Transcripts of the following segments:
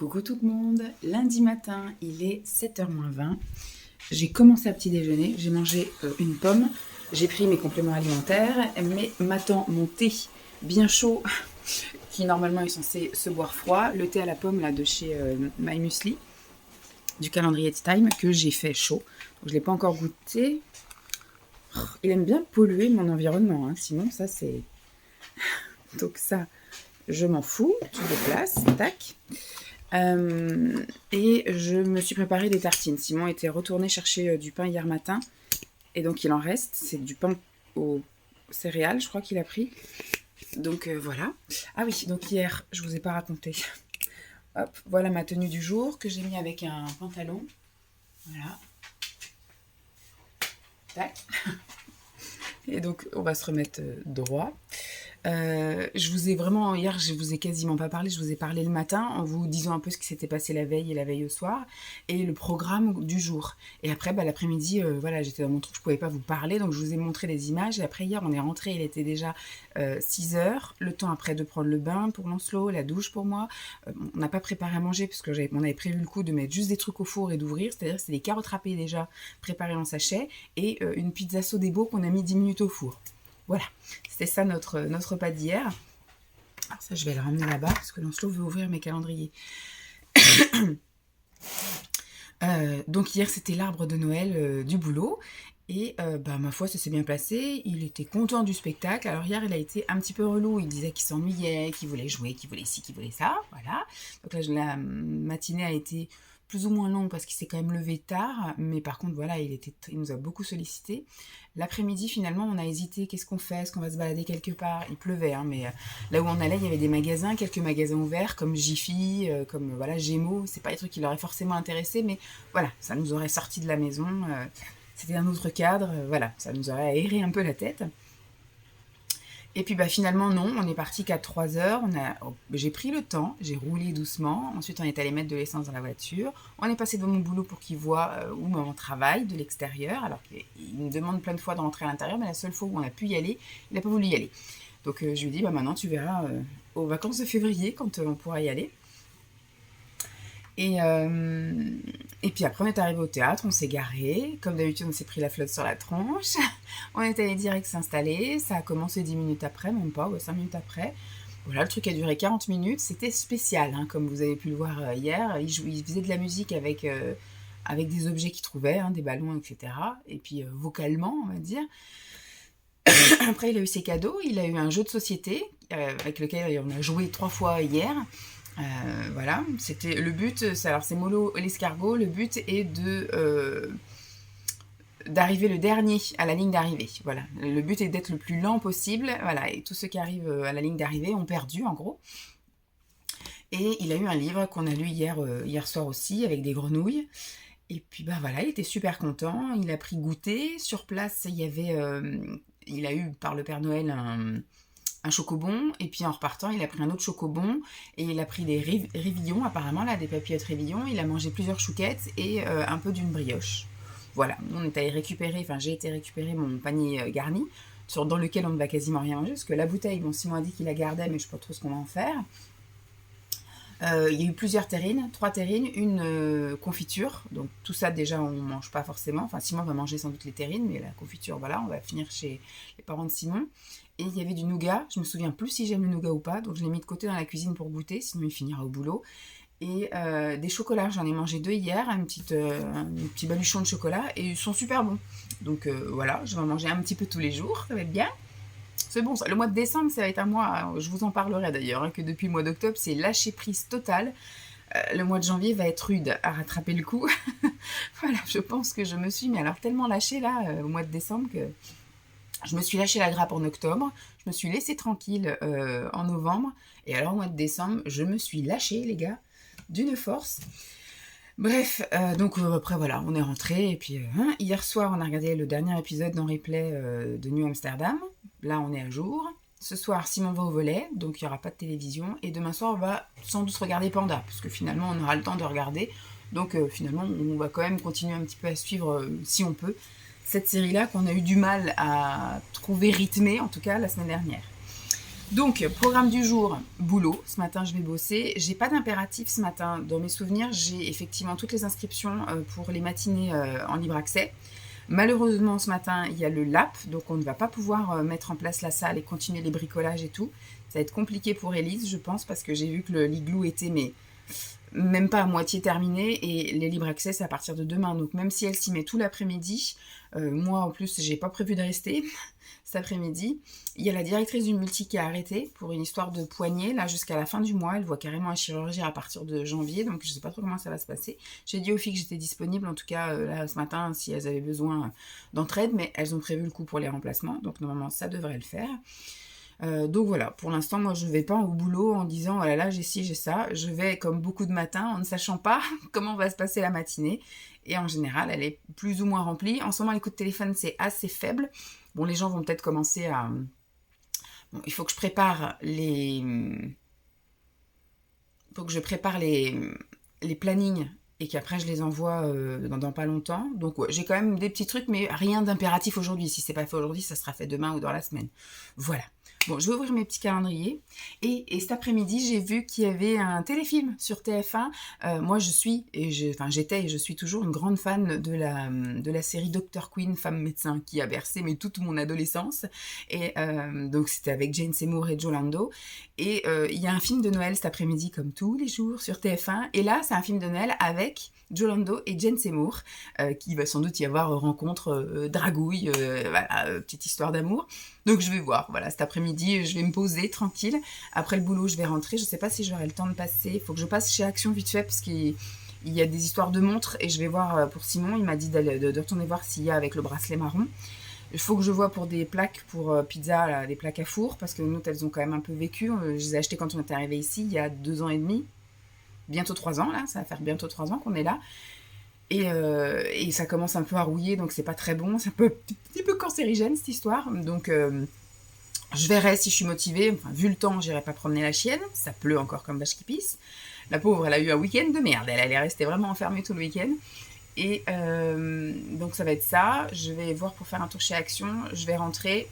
Coucou tout le monde, lundi matin, il est 7h moins 20. J'ai commencé à petit déjeuner, j'ai mangé une pomme, j'ai pris mes compléments alimentaires, mais m'attend mon thé bien chaud, qui normalement est censé se boire froid, le thé à la pomme là de chez My Muesli, du calendrier Time, que j'ai fait chaud. Donc, je ne l'ai pas encore goûté. Il aime bien polluer mon environnement, hein, sinon ça c'est... Donc ça, je m'en fous, tout de place, tac. Et je me suis préparé des tartines. Simon était retourné chercher du pain hier matin. Et donc il en reste. C'est du pain aux céréales, je crois qu'il a pris. Donc voilà. Ah oui, donc hier, je vous ai pas raconté. Hop, voilà ma tenue du jour que j'ai mis avec un pantalon. Voilà. Tac. Et donc on va se remettre droit. Je vous ai vraiment, hier je vous ai quasiment pas parlé, je vous ai parlé le matin en vous disant un peu ce qui s'était passé la veille et la veille au soir et le programme du jour. Et après l'après-midi, voilà, j'étais dans mon truc, je pouvais pas vous parler, donc je vous ai montré des images. Et après hier on est rentré, il était déjà 6h, le temps après de prendre le bain pour Lancelot, la douche pour moi. On n'a pas préparé à manger parce que on avait prévu le coup de mettre juste des trucs au four et d'ouvrir, c'est-à-dire c'est des carottes râpées déjà préparées en sachet et une pizza Sodebo qu'on a mis 10 minutes au four. Voilà, c'était ça notre repas d'hier. Alors ça, je vais le ramener là-bas parce que Lancelot veut ouvrir mes calendriers. Donc hier, c'était l'arbre de Noël du boulot. Et ma foi, ça s'est bien passé. Il était content du spectacle. Alors hier, il a été un petit peu relou. Il disait qu'il s'ennuyait, qu'il voulait jouer, qu'il voulait ci, qu'il voulait ça. Voilà. Donc là, la matinée a été plus ou moins longue parce qu'il s'est quand même levé tard. Mais par contre, voilà, il nous a beaucoup sollicité. L'après-midi, finalement, on a hésité. Qu'est-ce qu'on fait? Est-ce qu'on va se balader quelque part? Il pleuvait, hein, mais là où on allait, il y avait des magasins, quelques magasins ouverts, comme Jiffy, comme voilà, Gémeaux. C'est pas des trucs qui l'auraient forcément intéressé, mais voilà, ça nous aurait sorti de la maison. C'était un autre cadre, voilà, ça nous aurait aéré un peu la tête. Et puis finalement non, on est parti qu'à 3h, j'ai pris le temps, j'ai roulé doucement, ensuite on est allé mettre de l'essence dans la voiture, on est passé devant mon boulot pour qu'il voit où maman travaille de l'extérieur, alors qu'il me demande plein de fois de rentrer à l'intérieur, mais la seule fois où on a pu y aller, il n'a pas voulu y aller. Donc je lui ai dit, maintenant tu verras aux vacances de février quand on pourra y aller. Et puis après, on est arrivé au théâtre, on s'est garé. Comme d'habitude, on s'est pris la flotte sur la tronche. On est allé direct s'installer. Ça a commencé 10 minutes après, même pas, 5 minutes après. Voilà, le truc a duré 40 minutes. C'était spécial, hein, comme vous avez pu le voir hier. Il faisait de la musique avec des objets qu'il trouvait, hein, des ballons, etc. Et puis vocalement, on va dire. Après, il a eu ses cadeaux. Il a eu un jeu de société avec lequel on a joué 3 fois hier. Voilà, c'était le but, alors c'est Molo l'escargot, le but est d'arriver le dernier à la ligne d'arrivée. Voilà, le but est d'être le plus lent possible, voilà, et tous ceux qui arrivent à la ligne d'arrivée ont perdu en gros. Et il a eu un livre qu'on a lu hier soir aussi avec des grenouilles. Et puis voilà, il était super content, il a pris goûter. Sur place, il a eu par le Père Noël un chocobon, et puis en repartant, il a pris un autre chocobon, et il a pris des révillons, apparemment, là, des papillotes révillons. Il a mangé plusieurs chouquettes et un peu d'une brioche. Voilà, on est allé récupérer, j'ai été récupérer mon panier garni, dans lequel on ne va quasiment rien manger, parce que la bouteille, Simon a dit qu'il la gardait, mais je ne sais pas trop ce qu'on va en faire. Il y a eu plusieurs terrines, 3 terrines, une confiture, donc tout ça déjà on ne mange pas forcément, Simon va manger sans doute les terrines, mais la confiture, voilà, on va finir chez les parents de Simon. Et il y avait du nougat, je me souviens plus si j'aime le nougat ou pas, donc je l'ai mis de côté dans la cuisine pour goûter, sinon il finira au boulot. Et des chocolats, j'en ai mangé 2 hier, un petit baluchon de chocolat, et ils sont super bons. Donc voilà, je vais en manger un petit peu tous les jours, ça va être bien. C'est bon ça. Le mois de décembre, ça va être un mois, je vous en parlerai d'ailleurs, hein, que depuis le mois d'octobre, c'est lâcher prise totale. Le mois de janvier va être rude à rattraper le coup. Voilà, je pense que je me suis tellement lâchée là, au mois de décembre, que je me suis lâché la grappe en octobre, je me suis laissée tranquille en novembre, et alors au mois de décembre, je me suis lâchée, les gars, d'une force. Bref, donc après voilà, on est rentré, et puis hier soir, on a regardé le dernier épisode en replay de New Amsterdam. Là, on est à jour. Ce soir, Simon va au volley, donc il n'y aura pas de télévision. Et demain soir, on va sans doute regarder Panda, parce que finalement, on aura le temps de regarder. Donc finalement, on va quand même continuer un petit peu à suivre, si on peut, cette série-là qu'on a eu du mal à trouver rythmée, en tout cas la semaine dernière. Donc, programme du jour, boulot. Ce matin, je vais bosser. J'ai pas d'impératif ce matin. Dans mes souvenirs, j'ai effectivement toutes les inscriptions pour les matinées en libre accès. Malheureusement, ce matin, il y a le LAP, donc on ne va pas pouvoir mettre en place la salle et continuer les bricolages et tout. Ça va être compliqué pour Elise, je pense, parce que j'ai vu que l'igloo était mais même pas à moitié terminé et les libres accès c'est à partir de demain. Donc même si elle s'y met tout l'après-midi, moi en plus j'ai pas prévu de rester cet après-midi. Il y a la directrice du multi qui a arrêté pour une histoire de poignet là jusqu'à la fin du mois. Elle voit carrément un chirurgien à partir de janvier, donc je sais pas trop comment ça va se passer. J'ai dit aux filles que j'étais disponible en tout cas là ce matin si elles avaient besoin d'entraide, mais elles ont prévu le coup pour les remplacements, donc normalement ça devrait le faire. Donc voilà, pour l'instant, moi, je ne vais pas au boulot en disant « Oh là là, j'ai ci, j'ai ça ». Je vais, comme beaucoup de matins, en ne sachant pas comment va se passer la matinée. Et en général, elle est plus ou moins remplie. En ce moment, les coups de téléphone, c'est assez faible. Bon, les gens vont peut-être commencer à... Bon, il faut que je prépare les... Il faut que je prépare les plannings et qu'après je les envoie dans pas longtemps. Donc ouais, j'ai quand même des petits trucs, mais rien d'impératif aujourd'hui. Si c'est pas fait aujourd'hui, ça sera fait demain ou dans la semaine. Voilà. Bon, je vais ouvrir mes petits calendriers. Et cet après-midi, j'ai vu qu'il y avait un téléfilm sur TF1. Moi, j'étais et je suis toujours une grande fan de la série Dr. Queen, femme médecin, qui a bercé toute mon adolescence. Et donc, c'était avec Jane Seymour et Joe Lando. Et il y a un film de Noël cet après-midi, comme tous les jours, sur TF1. Et là, c'est un film de Noël avec Joe Lando et Jane Seymour, qui va sans doute y avoir rencontre, dragouille, voilà, petite histoire d'amour. Donc je vais voir, voilà, cet après-midi, je vais me poser tranquille. Après le boulot, je vais rentrer. Je ne sais pas si j'aurai le temps de passer. Il faut que je passe chez Action vite fait parce qu'il y a des histoires de montres et je vais voir pour Simon. Il m'a dit de retourner voir s'il y a avec le bracelet marron. Il faut que je vois pour des plaques pour pizza, là, des plaques à four, parce que nous, elles ont quand même un peu vécu. Je les ai achetées quand on était arrivé ici, il y a 2 ans et demi. Bientôt 3 ans, là. Ça va faire bientôt 3 ans qu'on est là. Et ça commence un peu à rouiller, donc c'est pas très bon. C'est un petit peu cancérigène, cette histoire. Donc, je verrai si je suis motivée. Enfin, vu le temps, j'irai pas promener la chienne. Ça pleut encore comme vache qui pisse. La pauvre, elle a eu un week-end de merde. Elle est restée vraiment enfermée tout le week-end. Et donc, ça va être ça. Je vais voir pour faire un tour chez Action. Je vais rentrer.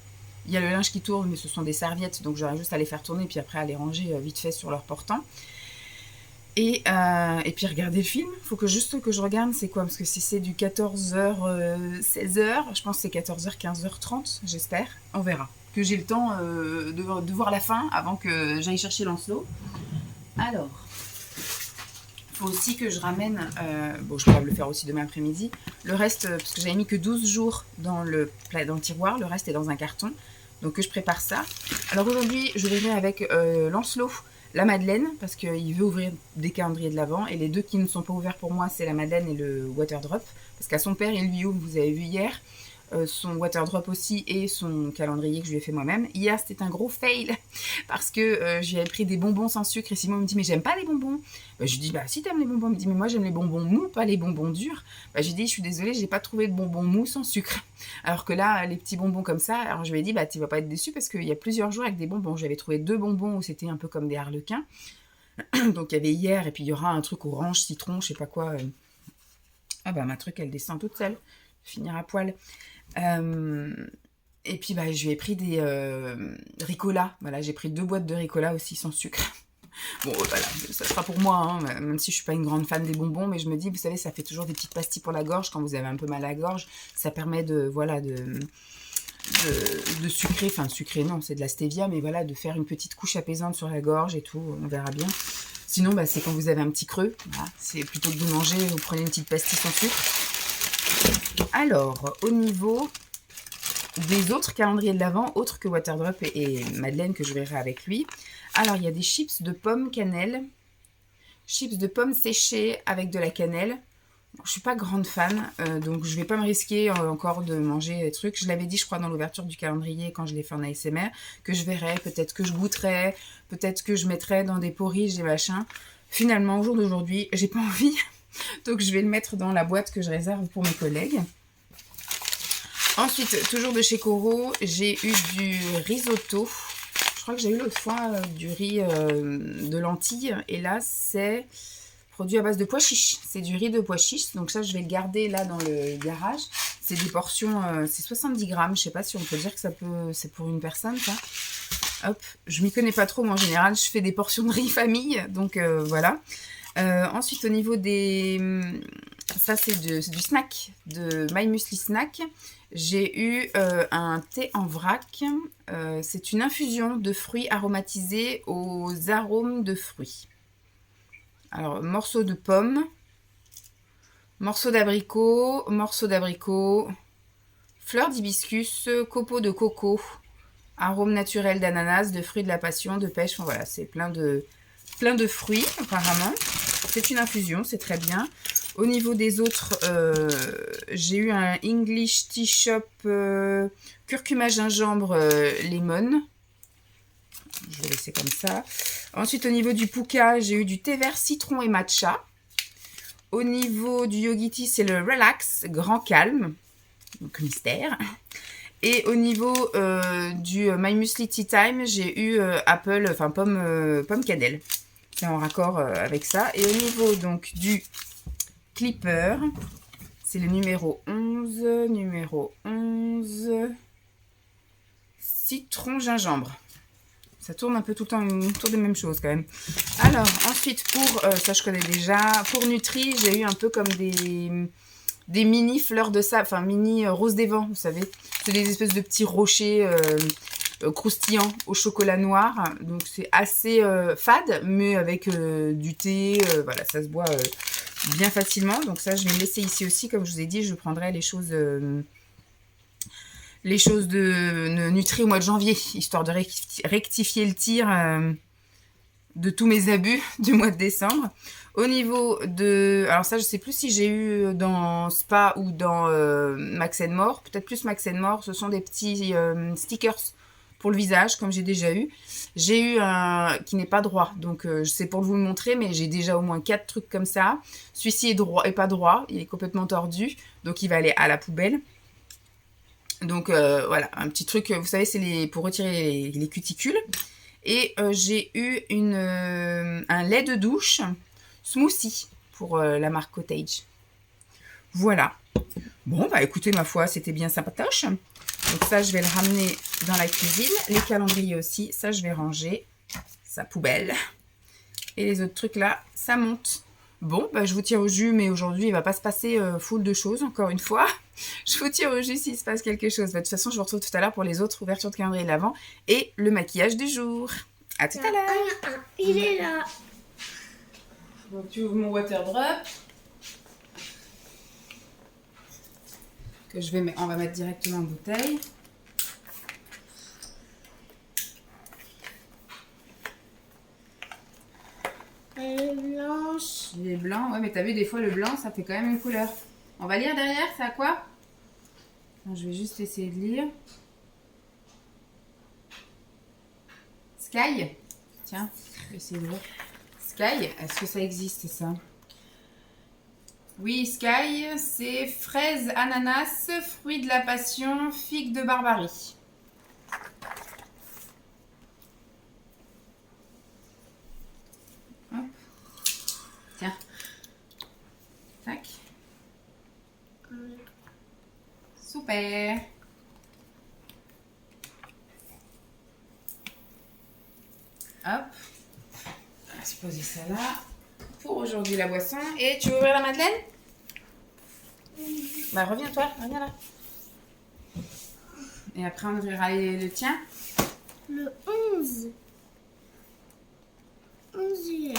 Il y a le linge qui tourne, mais ce sont des serviettes. Donc, j'aurai juste à les faire tourner, puis après à les ranger vite fait sur leur portant. Et puis regarder le film, il faut que juste que je regarde c'est quoi, parce que si c'est du 14h, 16h, je pense que c'est 14h, 15h30, j'espère, on verra. Que j'ai le temps de voir la fin avant que j'aille chercher Lancelot. Alors, il faut aussi que je ramène, bon je pourrais le faire aussi demain après-midi, le reste, parce que j'avais mis que 12 jours dans le tiroir, le reste est dans un carton, donc que je prépare ça. Alors aujourd'hui, je vais venir avec Lancelot, la Madeleine, parce qu'il veut ouvrir des calendriers de l'Avent, et les deux qui ne sont pas ouverts pour moi, c'est la Madeleine et le Waterdrop, parce qu'à son père, il lui ouvre, vous avez vu hier, son Waterdrop aussi, et son calendrier que je lui ai fait moi-même. Hier, c'était un gros fail, parce que je lui avais pris des bonbons sans sucre, et Simon me dit, mais j'aime pas les bonbons. Je lui dis, bah si t'aimes les bonbons, il me dit, mais moi j'aime les bonbons mous, pas les bonbons durs. Je lui dis, je suis désolée, j'ai pas trouvé de bonbons mous sans sucre. Alors que là, les petits bonbons comme ça, alors je lui ai dit, bah tu vas pas être déçu, parce qu'il y a plusieurs jours avec des bonbons. J'avais trouvé 2 bonbons où c'était un peu comme des harlequins. Donc il y avait hier, et puis il y aura un truc orange, citron, je sais pas quoi. Ah bah ma truc, elle descend toute seule. Finir à poil. Et puis bah, je lui ai pris des Ricola. Voilà, j'ai pris 2 boîtes de Ricola aussi sans sucre. Bon, voilà, ça sera pour moi, hein, même si je suis pas une grande fan des bonbons, mais je me dis, vous savez, ça fait toujours des petites pastilles pour la gorge quand vous avez un peu mal à la gorge. Ça permet de, voilà, de sucrer, enfin sucrer non, c'est de la stevia, mais voilà, de faire une petite couche apaisante sur la gorge et tout, on verra bien. Sinon, bah, c'est quand vous avez un petit creux, voilà, c'est plutôt que de manger, vous prenez une petite pastille sans sucre. Alors, au niveau des autres calendriers de l'Avent, autres que Waterdrop et Madeleine, que je verrai avec lui. Alors, il y a des chips de pommes cannelle, chips de pommes séchées avec de la cannelle. Je suis pas grande fan, donc je vais pas me risquer encore de manger des trucs. Je l'avais dit, je crois, dans l'ouverture du calendrier quand je l'ai fait en ASMR, que je verrais, peut-être que je goûterais, peut-être que je mettrais dans des porridge et machin. Finalement, au jour d'aujourd'hui, j'ai pas envie, donc je vais le mettre dans la boîte que je réserve pour mes collègues. Ensuite, toujours de chez Coro, j'ai eu du risotto. Je crois que j'ai eu l'autre fois du riz de lentilles. Et là, c'est produit à base de pois chiches. C'est du riz de pois chiches. Donc ça, je vais le garder là dans le garage. C'est des portions, c'est 70 grammes. Je sais pas si on peut dire que c'est pour une personne, ça. Hop, je m'y connais pas trop. Moi, en général, je fais des portions de riz famille. Donc voilà. Ensuite, au niveau des... Ça, c'est du snack, de My Muesli Snack. J'ai eu un thé en vrac. C'est une infusion de fruits aromatisés aux arômes de fruits. Alors, morceaux de pommes, morceaux d'abricot, fleurs d'hibiscus, copeaux de coco, arômes naturels d'ananas, de fruits de la passion, de pêche. Enfin, voilà, c'est plein de fruits apparemment. C'est une infusion, c'est très bien. Au niveau des autres, j'ai eu un English Tea Shop curcuma gingembre lemon. Je vais laisser comme ça. Ensuite, au niveau du Pooka, j'ai eu du thé vert citron et matcha. Au niveau du Yogiti, c'est le Relax Grand Calme, donc mystère. Et au niveau du My Muesli Tea Time, j'ai eu pomme cannelle. C'est en raccord avec ça. Et au niveau donc du Clipper, c'est le numéro 11, citron gingembre. Ça tourne un peu tout le temps autour des mêmes choses quand même. Alors, ensuite, ça je connais déjà, pour Nutri, j'ai eu un peu comme des mini fleurs de sable, enfin mini rose des vents, vous savez. C'est des espèces de petits rochers croustillants au chocolat noir. Donc c'est assez fade, mais avec du thé, voilà, ça se boit bien facilement. Donc ça, je vais me laisser ici aussi. Comme je vous ai dit, je prendrai les choses de Nutri au mois de janvier, histoire de rectifier le tir de tous mes abus du mois de décembre. Au niveau de... Alors ça, je sais plus si j'ai eu dans Spa ou dans Max More. Peut-être plus Max More. Ce sont des petits stickers pour le visage, comme j'ai déjà eu. J'ai eu un qui n'est pas droit. Donc, c'est pour vous le montrer, mais j'ai déjà au moins 4 trucs comme ça. Celui-ci est droit et pas droit. Il est complètement tordu. Donc, il va aller à la poubelle. Donc, voilà. Un petit truc, vous savez, c'est pour retirer les cuticules. Et j'ai eu un lait de douche smoothie pour la marque Cottage. Voilà. Bon, bah écoutez, ma foi, c'était bien sympatoche. Donc ça, je vais le ramener dans la cuisine. Les calendriers aussi, ça, je vais ranger sa poubelle. Et les autres trucs là, ça monte. Bon, bah je vous tiens au jus, mais aujourd'hui, il va pas se passer full de choses, encore une fois. Je vous tiens au jus s'il se passe quelque chose. Bah, de toute façon, je vous retrouve tout à l'heure pour les autres ouvertures de calendrier de l'Avent et le maquillage du jour. À tout à l'heure. Il est là. Donc tu ouvres mon water drop. Que on va mettre directement en bouteille. Elle est blanche. Il est blanc, ouais, mais t'as vu, des fois le blanc, ça fait quand même une couleur. On va lire derrière, c'est à quoi? Non, je vais juste essayer de lire. Sky? Tiens, je vais essayer de lire. Sky, est-ce que ça existe ça? Oui, Sky, c'est fraise, ananas, fruits de la passion, figue de Barbarie. Hop. Tiens. Tac. Super. Hop. On va se poser ça là. Pour aujourd'hui la boisson. Et tu veux ouvrir la madeleine? Bah reviens toi, reviens là. Et après on ouvrira le tien. Le 11. 11 juillet.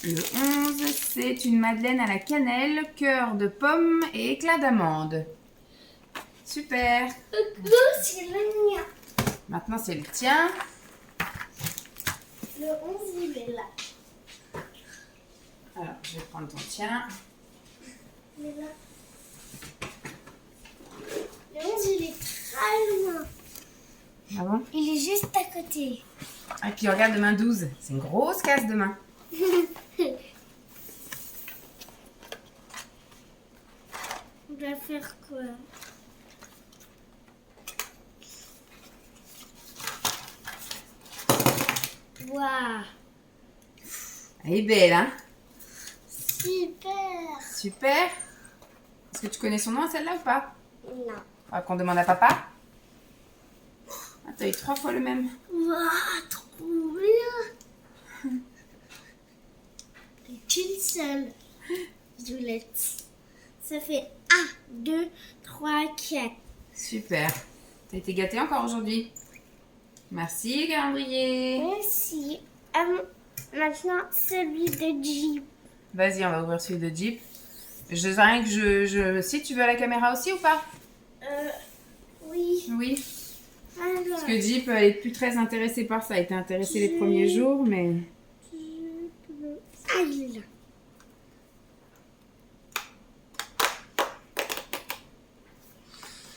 Le 11, c'est une madeleine à la cannelle, cœur de pomme et éclat d'amande. Super. C'est le mien. Maintenant c'est le tien. Le 11, il est là. Alors, je vais prendre ton tien. Il est là. Le 11, il est très loin. Ah bon? Il est juste à côté. Ah, et puis regarde demain 12. C'est une grosse casse demain. On va faire quoi? Waouh. Elle est belle, hein? Super. Super. Est-ce que tu connais son nom, celle-là, ou pas? Non. Ah, qu'on demande à papa. Ah, t'as eu 3 fois le même. Waouh, trop bien. Et une seule Violette. Ça fait 1, 2, 3, 4. Super. T'as été gâtée encore aujourd'hui. Merci, calendrier. Merci. Maintenant, celui de Jeep. Vas-y, on va ouvrir celui de Jeep. Je sais rien que Si tu veux la caméra aussi ou pas? Oui. Oui. Alors, Parce que Jeep, elle est plus très intéressée par ça. Elle était intéressée les premiers jours, mais... Ah, il est là.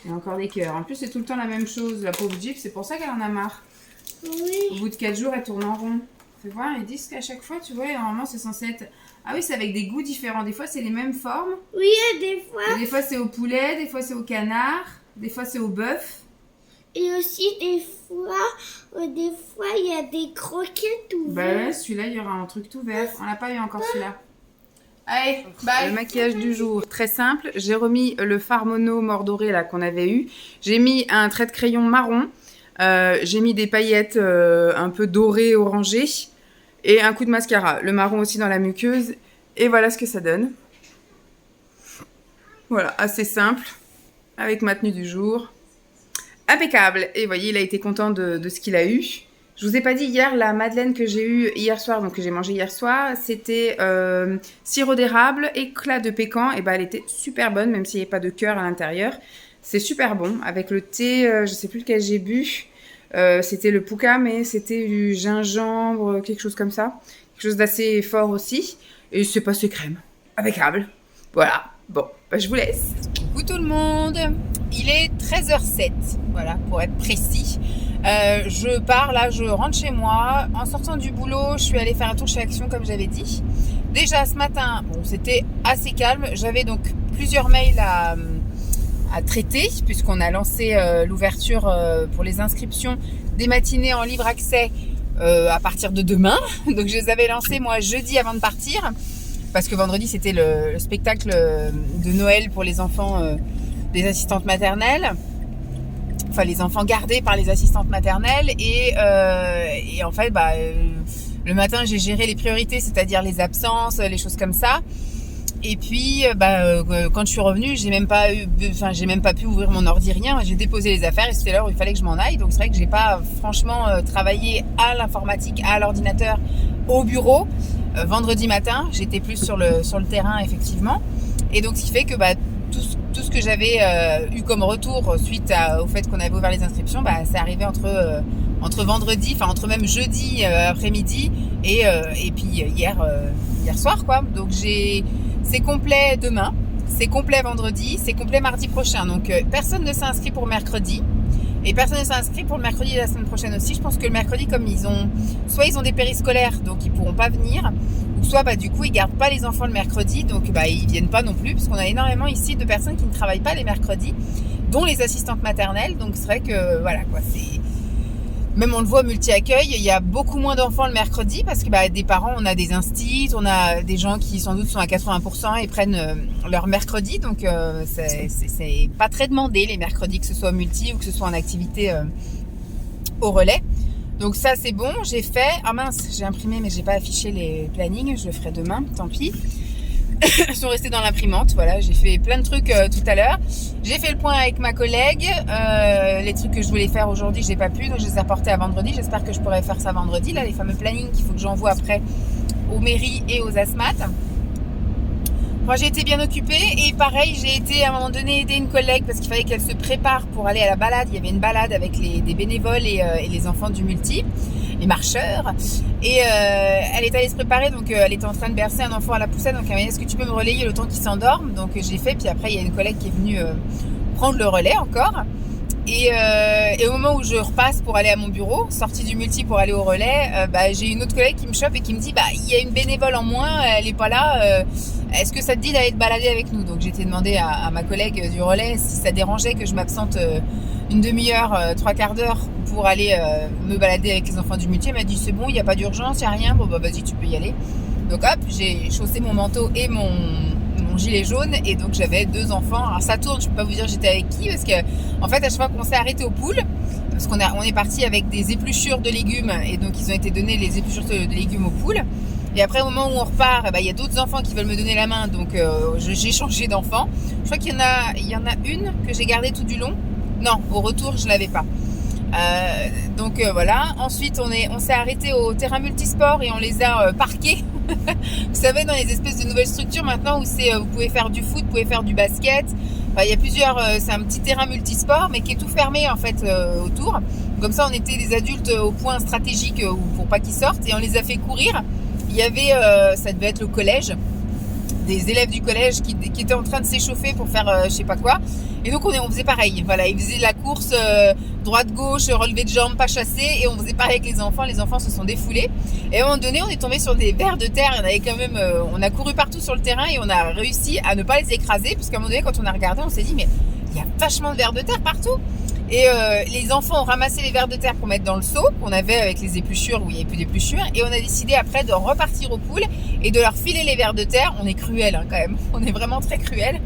Il y a encore des cœurs. En plus, c'est tout le temps la même chose. La pauvre Jeep, c'est pour ça qu'elle en a marre. Au Oui. bout de 4 jours, elle tourne en rond. Fais voir, ils disent qu'à chaque fois, tu vois, normalement, c'est censé être... Ah oui, c'est avec des goûts différents. Des fois, c'est les mêmes formes. Oui, et des fois. Et des fois, c'est au poulet, des fois, c'est au canard, des fois, c'est au bœuf. Et aussi, des fois, il y a des croquettes ou Bah ouais, celui-là, il y aura un truc tout vert. On n'a pas eu encore celui-là. Allez, bye. Le maquillage du jour, très simple. J'ai remis le fard mono mordoré là qu'on avait eu. J'ai mis un trait de crayon marron. J'ai mis des paillettes un peu dorées, orangées. Et un coup de mascara. Le marron aussi dans la muqueuse. Et voilà ce que ça donne. Voilà, assez simple. Avec ma tenue du jour. Impeccable. Et vous voyez, il a été content de ce qu'il a eu. Je vous ai pas dit hier, la madeleine que j'ai eue hier soir, donc que j'ai mangée hier soir, c'était sirop d'érable, éclat de pécan. Et ben, elle était super bonne, même s'il n'y avait pas de cœur à l'intérieur. C'est super bon. Avec le thé, je sais plus lequel j'ai bu. C'était le pouka, mais c'était du gingembre, quelque chose comme ça. Quelque chose d'assez fort aussi. Et c'est passé crème. Impeccable. Voilà. Bon, bah, je vous laisse. Coucou tout le monde. Il est 13h07, voilà, pour être précis. Je pars là, je rentre chez moi. En sortant du boulot, je suis allée faire un tour chez Action, comme j'avais dit. Déjà ce matin, bon, c'était assez calme. J'avais donc plusieurs mails à traiter, puisqu'on a lancé l'ouverture pour les inscriptions des matinées en libre accès à partir de demain. Donc je les avais lancés moi jeudi avant de partir, parce que vendredi c'était le spectacle de Noël pour les enfants des assistantes maternelles, enfin les enfants gardés par les assistantes maternelles, et en fait le matin j'ai géré les priorités, c'est-à-dire les absences, les choses comme ça. Et puis, quand je suis revenue, j'ai même pas pu ouvrir mon ordi, rien. J'ai déposé les affaires et c'était l'heure où il fallait que je m'en aille. Donc c'est vrai que j'ai pas franchement travaillé à l'informatique, à l'ordinateur, au bureau. Vendredi matin, j'étais plus sur le terrain effectivement. Et donc ce qui fait que tout ce que j'avais eu comme retour suite au fait qu'on avait ouvert les inscriptions, c'est arrivé entre vendredi, enfin entre même jeudi après-midi et puis hier soir quoi. Donc c'est complet demain, c'est complet vendredi, c'est complet mardi prochain. Donc personne ne s'est inscrit pour mercredi et personne ne s'est inscrit pour le mercredi de la semaine prochaine aussi. Je pense que le mercredi, comme ils ont des périscolaires, donc ils pourront pas venir, ou soit du coup ils gardent pas les enfants le mercredi, donc ils viennent pas non plus, parce qu'on a énormément ici de personnes qui ne travaillent pas les mercredis, dont les assistantes maternelles. Donc c'est vrai que voilà quoi, c'est... Même on le voit multi-accueil, il y a beaucoup moins d'enfants le mercredi parce que des parents, on a des instits, on a des gens qui sans doute sont à 80% et prennent leur mercredi. Donc c'est pas très demandé les mercredis, que ce soit multi ou que ce soit en activité au relais. Donc ça c'est bon, j'ai fait... Ah mince, j'ai imprimé mais j'ai pas affiché les plannings, je le ferai demain, tant pis. Ils sont restés dans l'imprimante, voilà, j'ai fait plein de trucs tout à l'heure. J'ai fait le point avec ma collègue, les trucs que je voulais faire aujourd'hui, j'ai pas pu, donc je les ai reportés à vendredi. J'espère que je pourrai faire ça vendredi, là, les fameux plannings qu'il faut que j'envoie après aux mairies et aux ASMAT. Moi, j'ai été bien occupée et pareil, j'ai été à un moment donné aider une collègue parce qu'il fallait qu'elle se prépare pour aller à la balade. Il y avait une balade avec des bénévoles et les enfants du multi, les marcheurs. Et elle est allée se préparer, donc elle était en train de bercer un enfant à la poussette. Donc elle m'a dit, est-ce que tu peux me relayer le temps qu'il s'endorme? Donc j'ai fait, puis après il y a une collègue qui est venue prendre le relais encore. Et au moment où je repasse pour aller à mon bureau, sortie du multi pour aller au relais, j'ai une autre collègue qui me chope et qui me dit il y a une bénévole en moins, elle est pas là, est-ce que ça te dit d'aller te balader avec nous? Donc j'ai été demander à ma collègue du relais si ça dérangeait que je m'absente une demi-heure, trois quarts d'heure pour aller me balader avec les enfants du multi. Elle m'a dit c'est bon, il n'y a pas d'urgence, il n'y a rien, bon vas-y tu peux y aller. Donc hop, j'ai chaussé mon manteau et mon gilet jaune et donc j'avais 2 enfants. Alors ça tourne, je peux pas vous dire j'étais avec qui parce que en fait à chaque fois qu'on s'est arrêté au pool, parce on est parti avec des épluchures de légumes et donc ils ont été donnés les épluchures de légumes au pool. Et après au moment où on repart, il y a d'autres enfants qui veulent me donner la main, donc j'ai changé d'enfant. Je crois qu'il y en a une que j'ai gardée tout du long. Non, au retour je l'avais pas. Donc voilà. Ensuite on s'est arrêté au terrain multisport et on les a parqués. Vous savez, dans les espèces de nouvelles structures maintenant où vous pouvez faire du foot, vous pouvez faire du basket. Enfin, il y a plusieurs, c'est un petit terrain multisport mais qui est tout fermé en fait autour. Comme ça on était des adultes au point stratégique pour pas qu'ils sortent et on les a fait courir. Il y avait, ça devait être le collège, des élèves du collège qui étaient en train de s'échauffer pour faire je sais pas quoi. Et donc on faisait pareil. Voilà, ils faisaient la course droite-gauche, relevé de jambes, pas chassé. Et on faisait pareil avec les enfants. Les enfants se sont défoulés. Et à un moment donné, on est tombé sur des vers de terre. Il y en avait quand même. On a couru partout sur le terrain et on a réussi à ne pas les écraser. Parce qu'à un moment donné, quand on a regardé, on s'est dit mais il y a vachement de vers de terre partout. Et les enfants ont ramassé les vers de terre pour mettre dans le seau qu'on avait avec les épluchures où il n'y avait plus d'épluchures. Et on a décidé après de repartir au pool et de leur filer les vers de terre. On est cruel quand même. On est vraiment très cruel.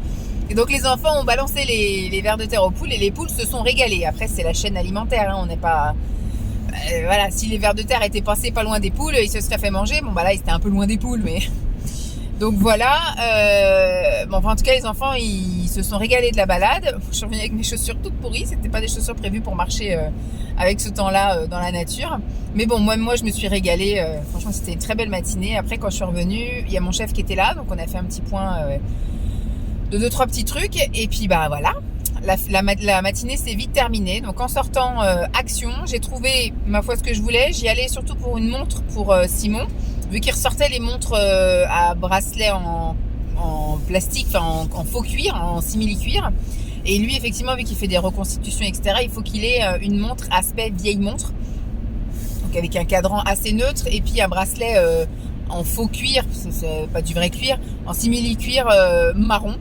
Et donc les enfants ont balancé les vers de terre aux poules et les poules se sont régalées. Après c'est la chaîne alimentaire, on n'est pas... voilà, si les vers de terre étaient passés pas loin des poules, ils se seraient fait manger. Bon là ils étaient un peu loin des poules mais... Donc voilà, en tout cas les enfants ils se sont régalés de la balade. Je suis revenue avec mes chaussures toutes pourries, c'était pas des chaussures prévues pour marcher avec ce temps-là dans la nature. Mais bon, moi je me suis régalée, franchement c'était une très belle matinée. Après quand je suis revenue, il y a mon chef qui était là, donc on a fait un petit point de 2-3 petits trucs. Et puis voilà, la matinée s'est vite terminée. Donc en sortant Action, j'ai trouvé ma foi ce que je voulais. J'y allais surtout pour une montre pour Simon, vu qu'il ressortait les montres à bracelet en plastique, enfin en faux cuir, en simili-cuir. Et lui, effectivement, vu qu'il fait des reconstitutions, etc., il faut qu'il ait une montre aspect vieille montre, donc avec un cadran assez neutre et puis un bracelet en faux cuir, c'est pas du vrai cuir, en simili-cuir marron.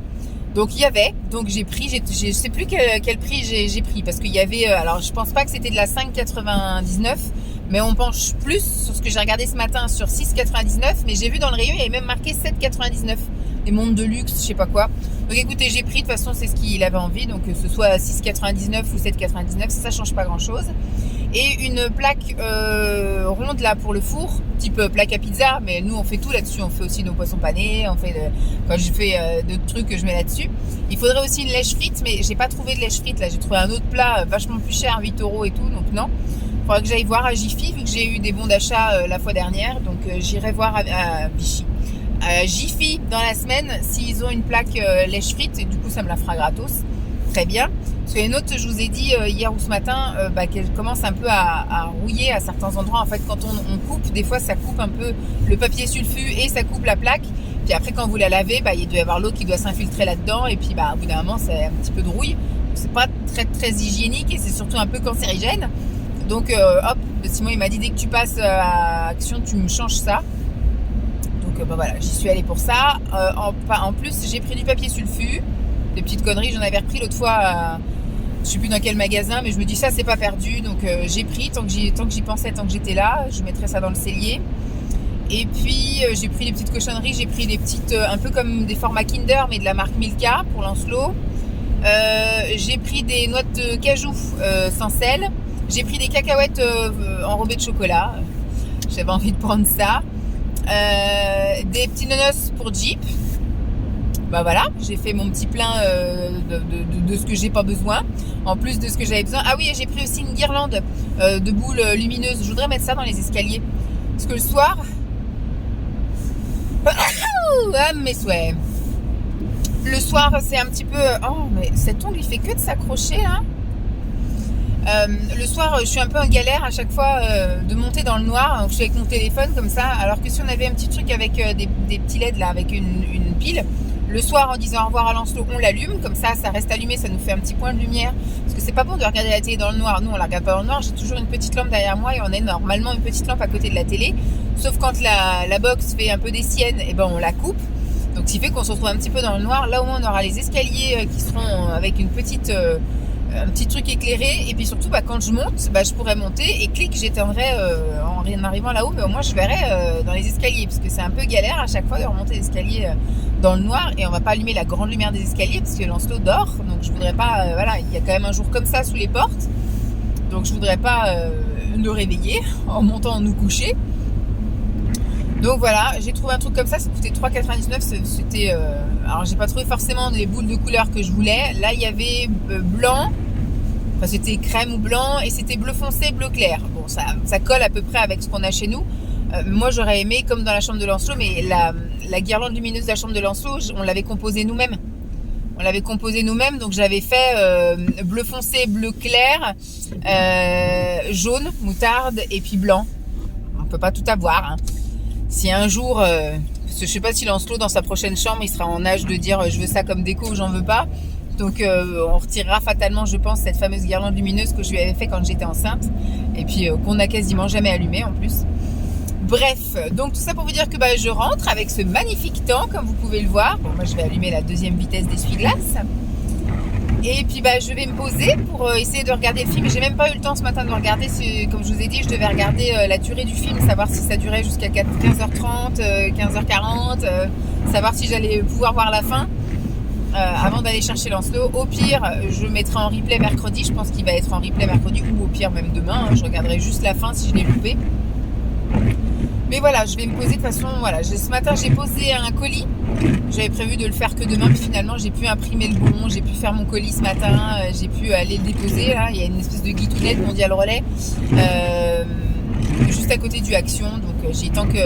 Donc il y avait, donc j'ai pris, je sais plus quel prix j'ai pris parce qu'il y avait, alors je pense pas que c'était de la 5,99, mais on penche plus sur ce que j'ai regardé ce matin sur 6,99, mais j'ai vu dans le rayon il y avait même marqué 7,99, des montres de luxe, je sais pas quoi. Donc écoutez, j'ai pris, de toute façon c'est ce qu'il avait envie, donc que ce soit 6,99 ou 7,99, ça change pas grand chose. Et une plaque ronde là pour le four, type plaque à pizza, mais nous on fait tout là-dessus, on fait aussi nos poissons panés, on fait quand je fais d'autres trucs que je mets là-dessus. Il faudrait aussi une lèche frite, mais j'ai pas trouvé de lèche frite là, j'ai trouvé un autre plat vachement plus cher, 8 € et tout, donc non. Il faudra que j'aille voir à Jiffy, vu que j'ai eu des bons d'achat la fois dernière, donc j'irai voir à Vichy. Jiffy dans la semaine s'ils ont une plaque lèche frite, et du coup ça me la fera gratos. Très bien. Parce qu'il y a une autre, je vous ai dit hier ou ce matin, qu'elle commence un peu à rouiller à certains endroits. En fait, quand on coupe, des fois ça coupe un peu le papier sulfu et ça coupe la plaque. Puis après, quand vous la lavez, il doit y avoir l'eau qui doit s'infiltrer là-dedans. Et puis, au bout d'un moment, c'est un petit peu de rouille. C'est pas très très hygiénique et c'est surtout un peu cancérigène. Donc, hop, Simon il m'a dit dès que tu passes à Action, tu me changes ça. Donc, voilà, j'y suis allée pour ça. En plus, j'ai pris du papier sulfu. Des petites conneries, j'en avais repris l'autre fois, je sais plus dans quel magasin, mais je me dis ça c'est pas perdu, donc j'ai pris tant que j'y pensais, tant que j'étais là, je mettrais ça dans le cellier. Et puis j'ai pris des petites cochonneries, j'ai pris des petites, un peu comme des formats Kinder, mais de la marque Milka pour Lancelot. J'ai pris des noix de cajou sans sel, j'ai pris des cacahuètes enrobées de chocolat, j'avais envie de prendre ça, des petits nonos pour Jeep. Voilà, j'ai fait mon petit plein de ce que j'ai pas besoin, en plus de ce que j'avais besoin. Ah oui, j'ai pris aussi une guirlande de boules lumineuses. Je voudrais mettre ça dans les escaliers. Parce que le soir... ah, mes souhaits. Le soir, c'est un petit peu... Oh, mais cet ongle, il fait que de s'accrocher, hein. Le soir, je suis un peu en galère à chaque fois de monter dans le noir. Je suis avec mon téléphone comme ça. Alors que si on avait un petit truc avec des petits LED là, avec une pile... Le soir, en disant au revoir à Lancelot, on l'allume. Comme ça reste allumé, ça nous fait un petit point de lumière. Parce que c'est pas bon de regarder la télé dans le noir. Nous, on la regarde pas dans le noir. J'ai toujours une petite lampe derrière moi et on a normalement une petite lampe à côté de la télé. Sauf quand la box fait un peu des siennes, et ben on la coupe. Donc, ce qui fait qu'on se retrouve un petit peu dans le noir. Là, au moins, on aura les escaliers qui seront avec un petit truc éclairé. Et puis surtout, quand je monte, je pourrais monter et clic, j'éteindrai en arrivant là-haut. Mais au moins, je verrai dans les escaliers. Parce que c'est un peu galère à chaque fois de remonter les escaliers dans le noir. Et on va pas allumer la grande lumière des escaliers parce que Lancelot dort. Donc, je voudrais pas... il y a quand même un jour comme ça sous les portes. Donc, je voudrais pas le réveiller en montant nous coucher. Donc voilà, j'ai trouvé un truc comme ça coûtait 3,99. C'était... alors j'ai pas trouvé forcément les boules de couleur que je voulais. Là il y avait blanc, enfin c'était crème ou blanc, et c'était bleu foncé, bleu clair. Bon, ça colle à peu près avec ce qu'on a chez nous. Moi j'aurais aimé, comme dans la chambre de Lancelot, mais la guirlande lumineuse de la chambre de Lancelot, on l'avait composée nous-mêmes. Donc j'avais fait bleu foncé, bleu clair, jaune, moutarde et puis blanc. On peut pas tout avoir, hein. Si un jour, parce que je sais pas si Lancelot dans sa prochaine chambre, il sera en âge de dire je veux ça comme déco ou j'en veux pas. Donc on retirera fatalement, je pense, cette fameuse guirlande lumineuse que je lui avais fait quand j'étais enceinte. Et puis qu'on n'a quasiment jamais allumée en plus. Bref, donc tout ça pour vous dire que je rentre avec ce magnifique temps, comme vous pouvez le voir. Bon, moi je vais allumer la deuxième vitesse d'essuie-glace. Et puis je vais me poser pour essayer de regarder le film. J'ai même pas eu le temps ce matin de le regarder. Comme je vous ai dit, je devais regarder la durée du film, savoir si ça durait jusqu'à 15h30, 15h40, savoir si j'allais pouvoir voir la fin avant d'aller chercher Lancelot. Au pire, je mettrai en replay mercredi. Je pense qu'il va être en replay mercredi, ou au pire même demain. Je regarderai juste la fin si je l'ai loupé. Mais voilà, je vais me poser de toute façon. Voilà, ce matin j'ai posé un colis. J'avais prévu de le faire que demain, puis finalement j'ai pu imprimer le bon, j'ai pu faire mon colis ce matin, j'ai pu aller le déposer. Là, il y a une espèce de guitounette Mondial Relais juste à côté du Action. Donc tant que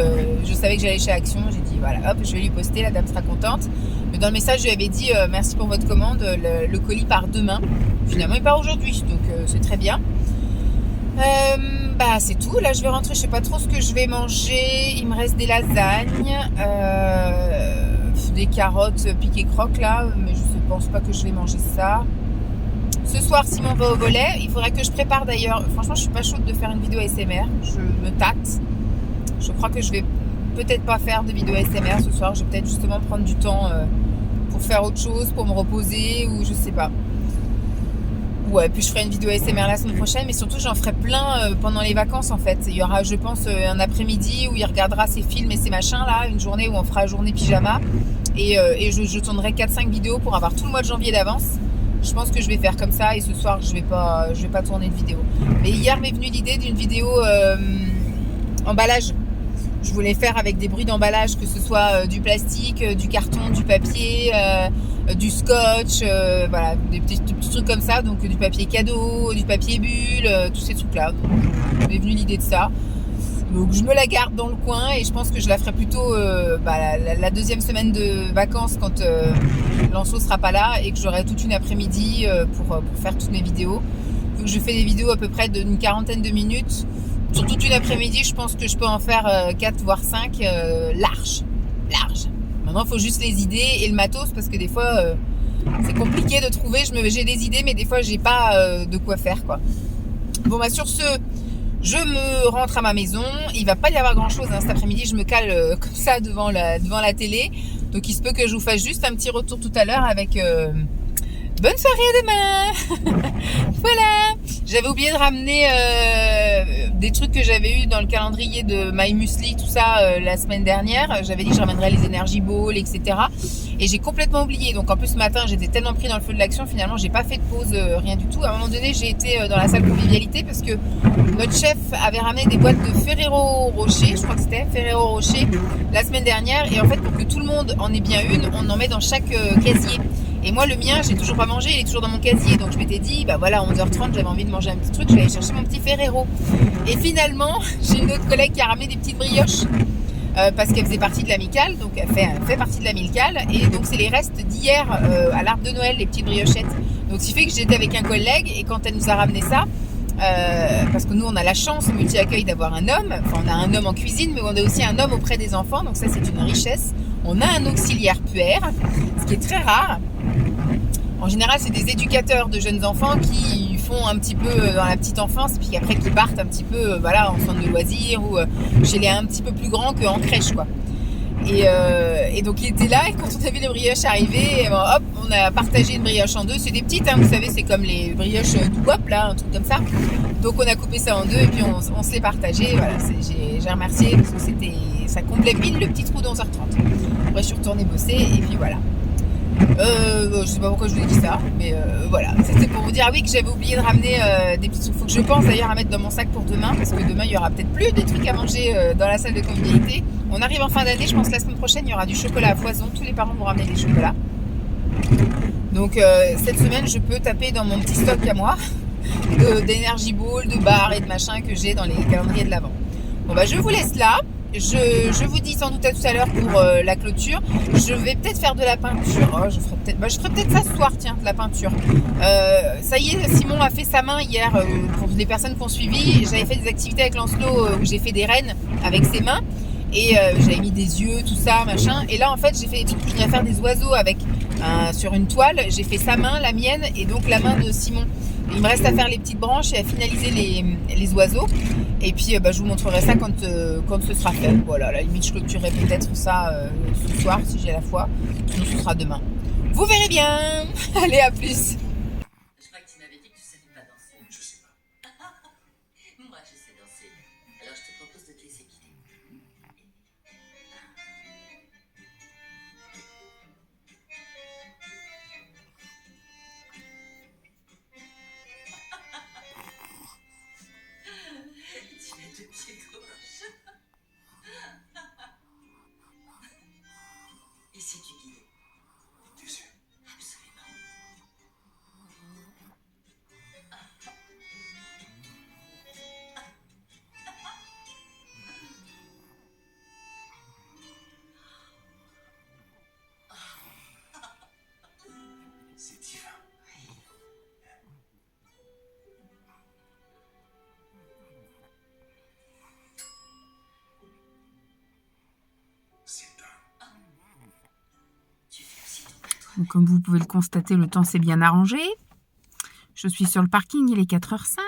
je savais que j'allais chez Action, j'ai dit voilà, hop, je vais lui poster, la dame sera contente. Mais dans le message, je lui avais dit merci pour votre commande, le colis part demain. Finalement, il part aujourd'hui, donc c'est très bien. C'est tout. Là je vais rentrer, je sais pas trop ce que je vais manger. Il me reste des lasagnes, des carottes pique et croque là, mais je pense pas que je vais manger ça. Ce soir Simon va au volet. Il faudrait que je prépare d'ailleurs. Franchement je suis pas chaude de faire une vidéo ASMR. Je me tâte. Je crois que je vais peut-être pas faire de vidéo ASMR ce soir. Je vais peut-être justement prendre du temps pour faire autre chose, pour me reposer, ou je sais pas. Ouais, puis je ferai une vidéo ASMR la semaine prochaine, mais surtout j'en ferai plein pendant les vacances en fait. Il y aura, je pense, un après-midi où il regardera ses films et ses machins là, une journée où on fera journée pyjama, et je tournerai 4-5 vidéos pour avoir tout le mois de janvier d'avance. Je pense que je vais faire comme ça, et ce soir je vais pas tourner de vidéo. Mais hier m'est venue l'idée d'une vidéo emballage. Je voulais faire avec des bruits d'emballage, que ce soit du plastique, du carton, du papier, du scotch, voilà, des petits trucs comme ça, donc du papier cadeau, du papier bulle, tous ces trucs-là. Donc, m'est venue l'idée de ça. Donc je me la garde dans le coin, et je pense que je la ferai plutôt la deuxième semaine de vacances quand Lancelot sera pas là et que j'aurai toute une après-midi pour faire toutes mes vidéos. Donc je fais des vidéos à peu près d'une quarantaine de minutes. Sur toute une après-midi, je pense que je peux en faire 4 voire 5 large. Maintenant, il faut juste les idées et le matos, parce que des fois, c'est compliqué de trouver. J'ai des idées, mais des fois, j'ai pas de quoi faire, quoi. Bon, sur ce, je me rentre à ma maison. Il va pas y avoir grand-chose cet après-midi. Je me cale comme ça devant la télé. Donc, il se peut que je vous fasse juste un petit retour tout à l'heure avec... bonne soirée à demain. Voilà. J'avais oublié de ramener des trucs que j'avais eu dans le calendrier de My Muesli, tout ça, la semaine dernière. J'avais dit que je ramènerais les Energy Balls, etc. Et j'ai complètement oublié. Donc en plus ce matin, j'étais tellement pris dans le feu de l'action, finalement, j'ai pas fait de pause, rien du tout. À un moment donné, j'ai été dans la salle convivialité parce que notre chef avait ramené des boîtes de Ferrero Rocher, je crois que c'était Ferrero Rocher, la semaine dernière. Et en fait, pour que tout le monde en ait bien une, on en met dans chaque casier. Et moi, le mien, j'ai toujours pas mangé, il est toujours dans mon casier. Donc je m'étais dit, voilà, à 11h30, j'avais envie de manger un petit truc, je vais aller chercher mon petit Ferrero. Et finalement, j'ai une autre collègue qui a ramené des petites brioches parce qu'elle faisait partie de l'amicale. Donc elle fait partie de l'amicale. Et donc c'est les restes d'hier à l'arbre de Noël, les petites briochettes. Donc ce qui fait que j'étais avec un collègue, et quand elle nous a ramené ça, parce que nous on a la chance au multi-accueil d'avoir un homme, enfin on a un homme en cuisine, mais on a aussi un homme auprès des enfants, donc ça c'est une richesse. on a un auxiliaire puère, ce qui est très rare. En général, c'est des éducateurs de jeunes enfants qui font un petit peu dans la petite enfance, puis après qui partent un petit peu en centre de loisirs ou chez les un petit peu plus grands qu'en crèche, quoi. Et donc il était là, et quand on a vu les brioches arriver, hop, on a partagé une brioche en deux. C'est des petites, hein, vous savez, c'est comme les brioches du Coop, là, un truc comme ça. Donc on a coupé ça en deux et puis on se l'est partagé. Voilà, j'ai remercié parce que ça comblait pile le petit trou de 11h30. Après je suis retournée bosser et puis voilà. Je sais pas pourquoi je vous ai dit ça, mais voilà, c'était pour vous dire oui que j'avais oublié de ramener des petits trucs. Faut que je pense d'ailleurs à mettre dans mon sac pour demain, parce que demain il y aura peut-être plus des trucs à manger dans la salle de convivialité. On arrive en fin d'année, je pense que la semaine prochaine il y aura du chocolat à foison, tous les parents vont ramener des chocolats. Donc cette semaine je peux taper dans mon petit stock à moi d'énergie ball, de barres et de machin que j'ai dans les calendriers de l'Avent. Bon bah je vous laisse là. Je vous dis sans doute à tout à l'heure pour la clôture. Je vais peut-être faire de la peinture. Je ferai peut-être ça ce soir, tiens, de la peinture. Ça y est, Simon a fait sa main hier. Pour les personnes qui ont suivi, j'avais fait des activités avec Lancelot où j'ai fait des rennes avec ses mains. Et j'avais mis des yeux, tout ça, machin. Et là, en fait, j'ai fait des trucs. Je voudrais faire des oiseaux avec sur une toile. J'ai fait sa main, la mienne, et donc la main de Simon. Il me reste à faire les petites branches et à finaliser les oiseaux. Et puis je vous montrerai ça quand ce sera fait. Voilà, à la limite je clôturerai peut-être ça ce soir si j'ai la foi. Sinon ce sera demain. Vous verrez bien. Allez, à plus. Je crois que tu m'avais dit que tu savais pas danser. Je sais pas. Moi, je sais danser. Alors, je te propose de te laisser guider. Tu mets deux pieds gauche. Et si tu guides? T'es sûr? Absolument. C'est divin. C'est dingue. Tu fais aussi ton pas toi. Donc, comme vous pouvez le constater, le temps s'est bien arrangé. Je suis sur le parking, il est 4h05.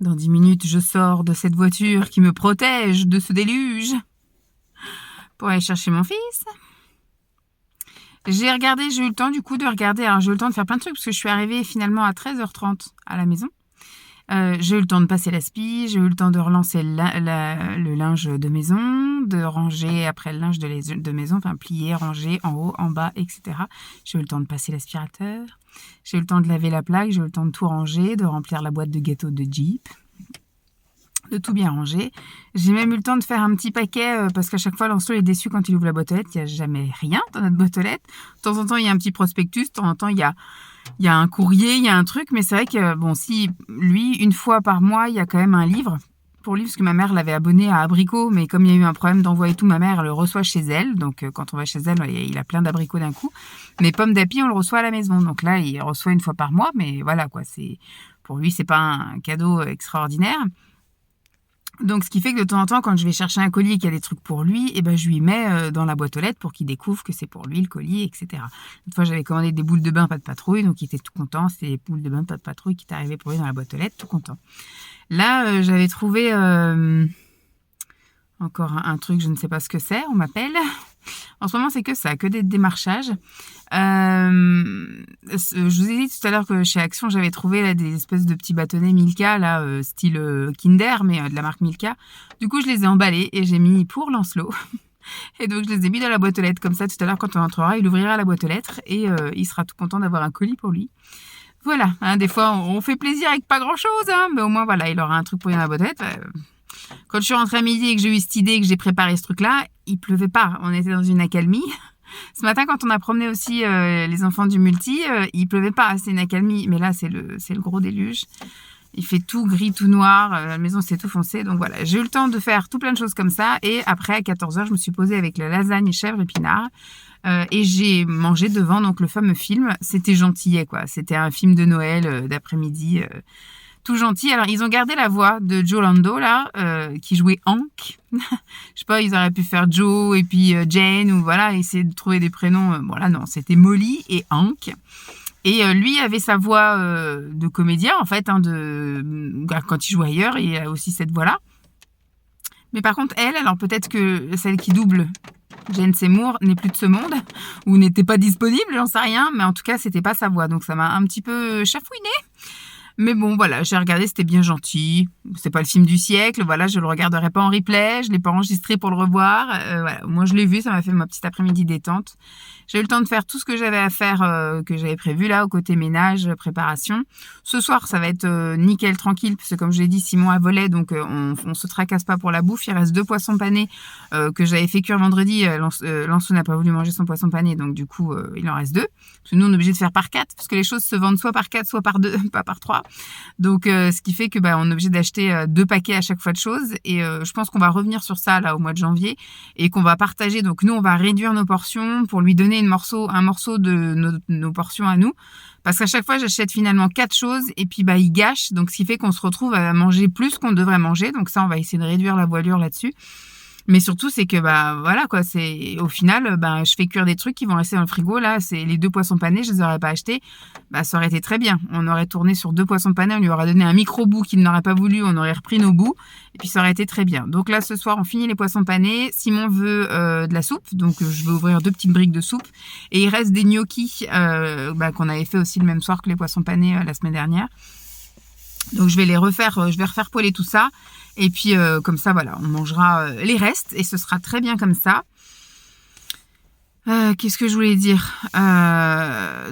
Dans 10 minutes, je sors de cette voiture qui me protège de ce déluge pour aller chercher mon fils. J'ai eu le temps du coup de regarder. Alors j'ai eu le temps de faire plein de trucs parce que je suis arrivée finalement à 13h30 à la maison. J'ai eu le temps de passer l'aspi, j'ai eu le temps de relancer le linge de maison, de ranger après le linge de maison, enfin plier, ranger en haut, en bas, etc. J'ai eu le temps de passer l'aspirateur, j'ai eu le temps de laver la plaque, j'ai eu le temps de tout ranger, de remplir la boîte de gâteaux de Jeep, de tout bien ranger. J'ai même eu le temps de faire un petit paquet parce qu'à chaque fois, Lancelot est déçu quand il ouvre la boîte aux lettres. Il n'y a jamais rien dans notre boîte aux lettres. De temps en temps, il y a un petit prospectus. De temps en temps, il y a un courrier, il y a un truc. Mais c'est vrai que, bon, si lui, une fois par mois, il y a quand même un livre pour lui, parce que ma mère l'avait abonné à Abricot. Mais comme il y a eu un problème d'envoi et tout, ma mère le reçoit chez elle. Donc, quand on va chez elle, il a plein d'abricots d'un coup. Mais Pomme d'Api, on le reçoit à la maison. Donc là, il reçoit une fois par mois. Mais voilà, quoi. Pour lui, c'est pas un cadeau extraordinaire. Donc, ce qui fait que de temps en temps, quand je vais chercher un colis et qu'il y a des trucs pour lui, je lui mets dans la boîte aux lettres pour qu'il découvre que c'est pour lui le colis, etc. Une fois, j'avais commandé des boules de bain pas de patrouille, donc il était tout content. C'était des boules de bain pas de patrouille qui étaient arrivées pour lui dans la boîte aux lettres, tout content. Là, j'avais trouvé encore un truc, je ne sais pas ce que c'est, on m'appelle. En ce moment, c'est que ça, que des démarchages. Je vous ai dit tout à l'heure que chez Action, j'avais trouvé là, des espèces de petits bâtonnets Milka, là, style Kinder, mais de la marque Milka. Du coup, je les ai emballés et j'ai mis pour Lancelot. Et donc, je les ai mis dans la boîte aux lettres. Comme ça, tout à l'heure, quand on entrera, il ouvrira la boîte aux lettres et il sera tout content d'avoir un colis pour lui. Voilà, hein, des fois, on fait plaisir avec pas grand-chose, hein, mais au moins, voilà, il aura un truc pour lui dans la boîte aux lettres. Quand je suis rentrée à midi et que j'ai eu cette idée et que j'ai préparé ce truc-là, il pleuvait pas. On était dans une accalmie. Ce matin, quand on a promené aussi les enfants du multi, il pleuvait pas. C'est une accalmie. Mais là, c'est le gros déluge. Il fait tout gris, tout noir. La maison, c'est tout foncé. Donc voilà, j'ai eu le temps de faire tout plein de choses comme ça. Et après, à 14h, je me suis posée avec la lasagne chèvre épinard. Et j'ai mangé devant donc le fameux film. C'était gentillet, quoi. C'était un film de Noël d'après-midi. tout gentil. Alors, ils ont gardé la voix de Joe Lando, là, qui jouait Hank. Je sais pas, ils auraient pu faire Joe et puis Jane, ou voilà, essayer de trouver des prénoms. Voilà, non, c'était Molly et Hank. Et lui avait sa voix de comédien, en fait, hein, quand il joue ailleurs, et il a aussi cette voix-là. Mais par contre, alors peut-être que celle qui double Jane Seymour n'est plus de ce monde, ou n'était pas disponible, j'en sais rien, mais en tout cas, c'était pas sa voix, donc ça m'a un petit peu chafouiné. Mais bon, voilà, j'ai regardé, c'était bien gentil. C'est pas le film du siècle, voilà, je le regarderai pas en replay, je l'ai pas enregistré pour le revoir. Voilà, moi je l'ai vu, ça m'a fait ma petite après-midi détente. J'ai eu le temps de faire tout ce que j'avais à faire, que j'avais prévu là, au côté ménage, préparation. Ce soir, ça va être nickel, tranquille, parce que comme je l'ai dit, Simon a volé, donc on se tracasse pas pour la bouffe. Il reste 2 poissons panés que j'avais fait cuire vendredi. Lançou n'a pas voulu manger son poisson pané, donc du coup, il en reste 2. Parce que nous, on est obligé de faire par 4, parce que les choses se vendent soit par 4, soit par 2, pas par 3. Donc, ce qui fait que on est obligé d'acheter 2 paquets à chaque fois de choses. Et je pense qu'on va revenir sur ça là au mois de janvier et qu'on va partager. Donc, nous, on va réduire nos portions pour lui donner un morceau de nos portions à nous. Parce qu'à chaque fois, j'achète finalement 4 choses et puis il gâche. Donc, ce qui fait qu'on se retrouve à manger plus qu'on devrait manger. Donc, ça, on va essayer de réduire la voilure là-dessus. Mais surtout, c'est que, voilà, quoi, c'est, au final, je fais cuire des trucs qui vont rester dans le frigo. Là, c'est les 2 poissons panés, je les aurais pas achetés. Ça aurait été très bien. On aurait tourné sur 2 poissons panés, on lui aurait donné un micro-bout qu'il n'aurait pas voulu, on aurait repris nos bouts. Et puis, ça aurait été très bien. Donc là, ce soir, on finit les poissons panés. Simon veut de la soupe. Donc, je vais ouvrir 2 petites briques de soupe. Et il reste des gnocchis, qu'on avait fait aussi le même soir que les poissons panés la semaine dernière. Donc, je vais refaire poêler tout ça. Et puis, comme ça, voilà, on mangera les restes et ce sera très bien comme ça. Qu'est-ce que je voulais dire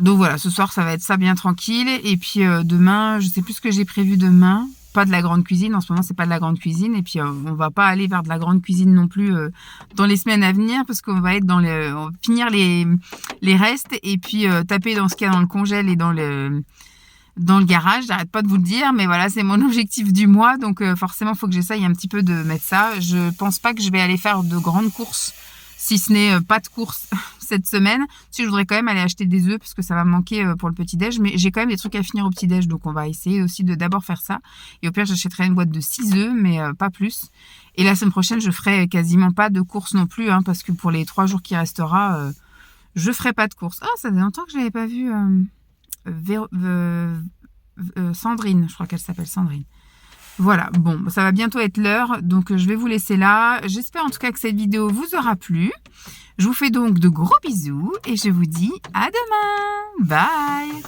donc voilà, ce soir, ça va être ça bien tranquille. Et puis, demain, je sais plus ce que j'ai prévu demain. Pas de la grande cuisine. En ce moment, c'est pas de la grande cuisine. Et puis, on va pas aller vers de la grande cuisine non plus dans les semaines à venir parce qu'on va être on va finir les restes et puis taper dans ce qu'il y a dans le congèle et dans le garage, j'arrête pas de vous le dire, mais voilà, c'est mon objectif du mois, donc forcément, il faut que j'essaye un petit peu de mettre ça. Je pense pas que je vais aller faire de grandes courses, si ce n'est pas de courses cette semaine. Si je voudrais quand même aller acheter des œufs, parce que ça va me manquer pour le petit-déj, mais j'ai quand même des trucs à finir au petit-déj, donc on va essayer aussi de d'abord faire ça. Et au pire, j'achèterai une boîte de 6 œufs, mais pas plus. Et la semaine prochaine, je ferai quasiment pas de courses non plus, hein, parce que pour les 3 jours qui restera, je ferai pas de courses. Ah, ça fait longtemps que je l'avais pas vu... Sandrine, je crois qu'elle s'appelle Sandrine. Voilà, bon, ça va bientôt être l'heure, donc je vais vous laisser là. J'espère en tout cas que cette vidéo vous aura plu. Je vous fais donc de gros bisous et je vous dis à demain. Bye!